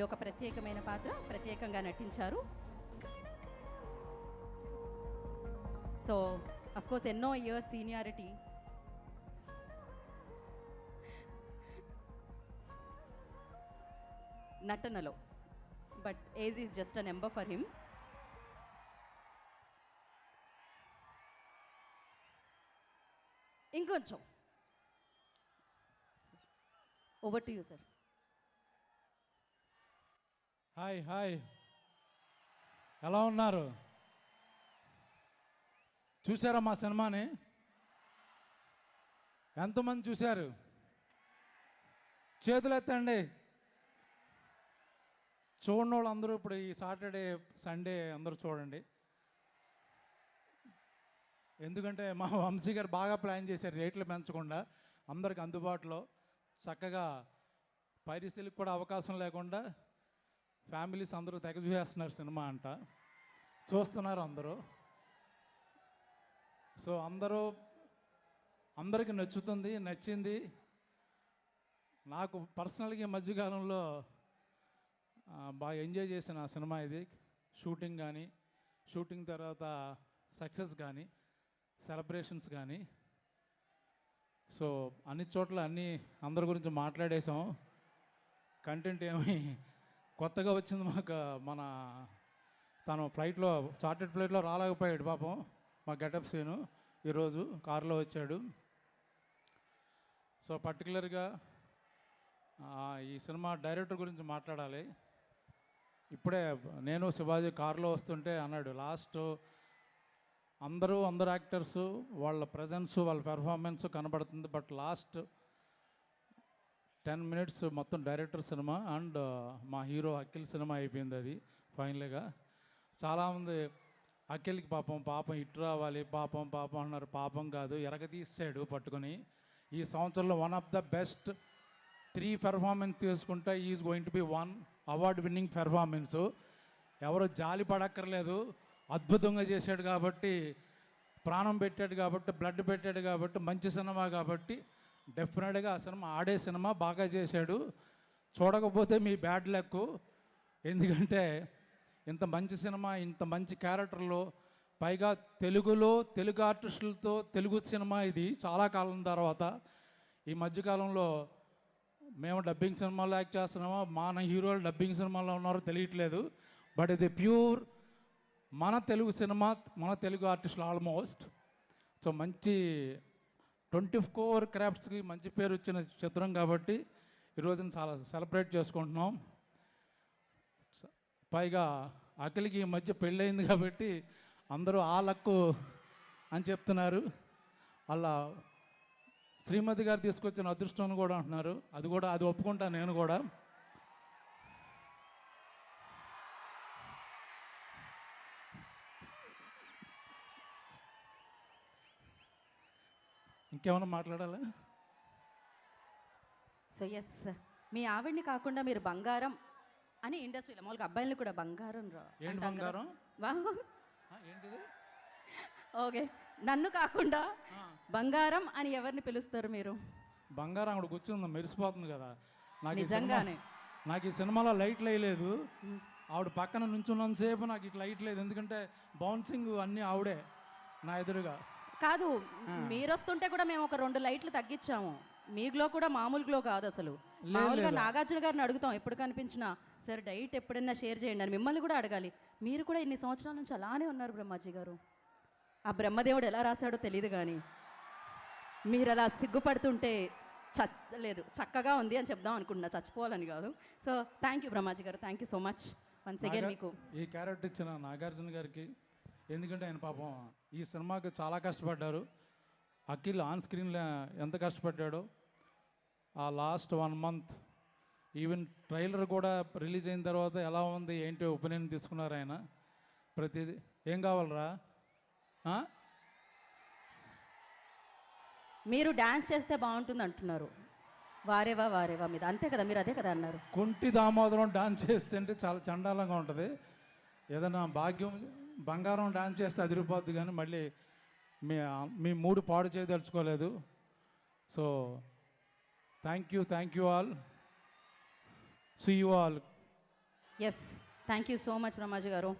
And ఒక ప్రత్యేకమైన పాత్ర, ప్రత్యేకంగా నటించారు. సో అఫ్ కోర్స్ ఎన్నో ఇయర్స్ సీనియారిటీ. నటనలో, but age is just a number for him. ఇంకొంచెం over to you sir. Hi hi, ఎలా ఉన్నారు? చూసారా మా సినిమాని? ఎంతమంది చూశారు? చేతులు ఎత్తండి. చూడని వాళ్ళు అందరూ ఇప్పుడు ఈ సాటర్డే సండే అందరూ చూడండి. ఎందుకంటే మా వంశీ గారు బాగా ప్లాన్ చేశారు, రేట్లు పెంచకుండా అందరికి అందుబాటులో చక్కగా పైరసీలకు కూడా అవకాశం లేకుండా ఫ్యామిలీస్ అందరూ తెగ చూసేస్తున్నారు సినిమా అంట. చూస్తున్నారు అందరూ. సో అందరికీ నచ్చింది. నాకు పర్సనల్గా ఈ మధ్యకాలంలో బాగా ఎంజాయ్ చేసిన సినిమా ఇది. షూటింగ్ కానీ, షూటింగ్ తర్వాత సక్సెస్ కానీ, సెలబ్రేషన్స్ కానీ. సో అన్ని చోట్ల అందరి గురించి మాట్లాడేసాం. కంటెంట్ ఏమి కొత్తగా వచ్చింది మాకు. తను చార్టెడ్ ఫ్లైట్లో రాలేకపోయాడు పాపం. మా గెటప్ సీను ఈరోజు కారులో వచ్చాడు. సో పర్టికులర్గా ఈ సినిమా డైరెక్టర్ గురించి మాట్లాడాలి. ఇప్పుడే నేను శివాజీ కారులో వస్తుంటే అన్నాడు, లాస్ట్ అందరూ యాక్టర్స్ వాళ్ళ ప్రజెన్స్, వాళ్ళ పెర్ఫార్మెన్స్ కనబడుతుంది, బట్ లాస్ట్ 10 minutes మొత్తం డైరెక్టర్ సినిమా అండ్ మా హీరో అఖిల్ సినిమా అయిపోయింది. అది ఫైనల్గా చాలామంది అఖిల్కి పాపం ఇటు రావాలి, పాపం అన్నారు. పాపం కాదు, ఎరగదీసాడు పట్టుకొని. ఈ సంవత్సరంలో one of the best 3 performance తీసుకుంటే is going to be 1 award winning performance. ఎవరు జాలి పడక్కర్లేదు. అద్భుతంగా చేశాడు కాబట్టి, ప్రాణం పెట్టాడు కాబట్టి, బ్లడ్ పెట్టాడు కాబట్టి, మంచి సినిమా కాబట్టి డెఫినెట్గా ఆ సినిమా ఆడే సినిమా, బాగా చేశాడు. చూడకపోతే మీ బ్యాడ్ లక్. ఎందుకంటే ఇంత మంచి సినిమా, ఇంత మంచి క్యారెక్టర్లో, పైగా తెలుగు ఆర్టిస్టులతో తెలుగు సినిమా ఇది చాలా కాలం తర్వాత. ఈ మధ్యకాలంలో మేము డబ్బింగ్ సినిమాలో యాక్ట్ చేస్తున్నామో, మన హీరోలు డబ్బింగ్ సినిమాలో ఉన్నారో తెలియట్లేదు. బట్ ఇది ప్యూర్ మన తెలుగు సినిమా, మన తెలుగు ఆర్టిస్టులు ఆల్మోస్ట్. సో మంచి 24 క్రాఫ్ట్స్కి మంచి పేరు వచ్చిన చిత్రం కాబట్టి ఈరోజున చాలా సెలబ్రేట్ చేసుకుంటున్నాం. పైగా అఖిల్కి ఈ మధ్య పెళ్ళయింది కాబట్టి అందరూ ఆ లక్కు అని చెప్తున్నారు. అలా శ్రీమతి గారు తీసుకొచ్చిన అదృష్టం అని కూడా అంటున్నారు. అది ఒప్పుకుంటాను నేను కూడా. ఇంకేమైనా మాట్లాడాలా? సో ఎస్, మీ ఆవిడ్ని కాకుండా మీరు బంగారం అని ఇండస్ట్రీలో మామూలుగా అబ్బాయిలు కూడా బంగారం ఏంటి బంగారం? ఏంటిది? ఓకే, నన్ను కాకుండా బంగారం అని ఎవరిని పిలుస్తారు మీరు? బంగారం అక్కడ కూర్చుంది, మెరిసిపోతుంది కదా. నిజంగానే నాకు ఈ సినిమాలో లైట్లు వేయలేదు. ఆవిడ పక్కన నుంచున్నంతసేపు నాకు ఇట్లా లైట్ లేదు. ఎందుకంటే బౌన్సింగ్ అన్నీ ఆవిడే నా ఎదురుగా. కాదు, మీరు వస్తుంటే కూడా మేము ఒక 2 లైట్లు తగ్గించాము. మీ గ్లో కూడా మామూలు గ్లో కాదు అసలు. మామూలుగా నాగార్జున గారిని అడుగుతాం ఎప్పుడు కనిపించినా, సార్ డైట్ ఎప్పుడైనా షేర్ చేయండి అని. మిమ్మల్ని కూడా అడగాలి. మీరు కూడా ఇన్ని సంవత్సరాల నుంచి అలానే ఉన్నారు బ్రహ్మాజీ గారు. ఆ బ్రహ్మదేవుడు ఎలా రాశాడో తెలియదు కానీ మీరు అలా సిగ్గుపడుతుంటే లేదు, చక్కగా ఉంది అని చెప్దాం అనుకుంటున్నా, చచ్చిపోవాలని కాదు. సో థ్యాంక్ యూ బ్రహ్మాజీ గారు, thank you so much once again. మీకు ఈ క్యారెక్టర్ ఇచ్చిన నాగార్జున గారికి, ఎందుకంటే ఆయన పాపం ఈ సినిమాకి చాలా కష్టపడ్డారు. అఖిల్ ఆన్ స్క్రీన్లో ఎంత కష్టపడ్డాడో, ఆ లాస్ట్ 1 month ఈవెన్ ట్రైలర్ కూడా రిలీజ్ అయిన తర్వాత ఎలా ఉంది ఏంటి ఒపీనియన్ తీసుకున్నారు ఆయన. ప్రతిదీ ఏం కావాలరా? మీరు డ్యాన్స్ చేస్తే బాగుంటుంది అంటున్నారు. వారేవా మీద అంతే కదా, మీరు అదే కదా అన్నారు. కుంటి దామోదరం డాన్స్ చేస్తే అంటే చాలా చండాలంగా ఉంటుంది. ఏదైనా భాగ్యం బంగారం డాన్స్ చేస్తే అదిరిపోద్ది, కానీ మళ్ళీ మీ మూడు పాడు చేయదలుచుకోలేదు. So thank you all. See you all yes thank you so much Brahmaji గారు.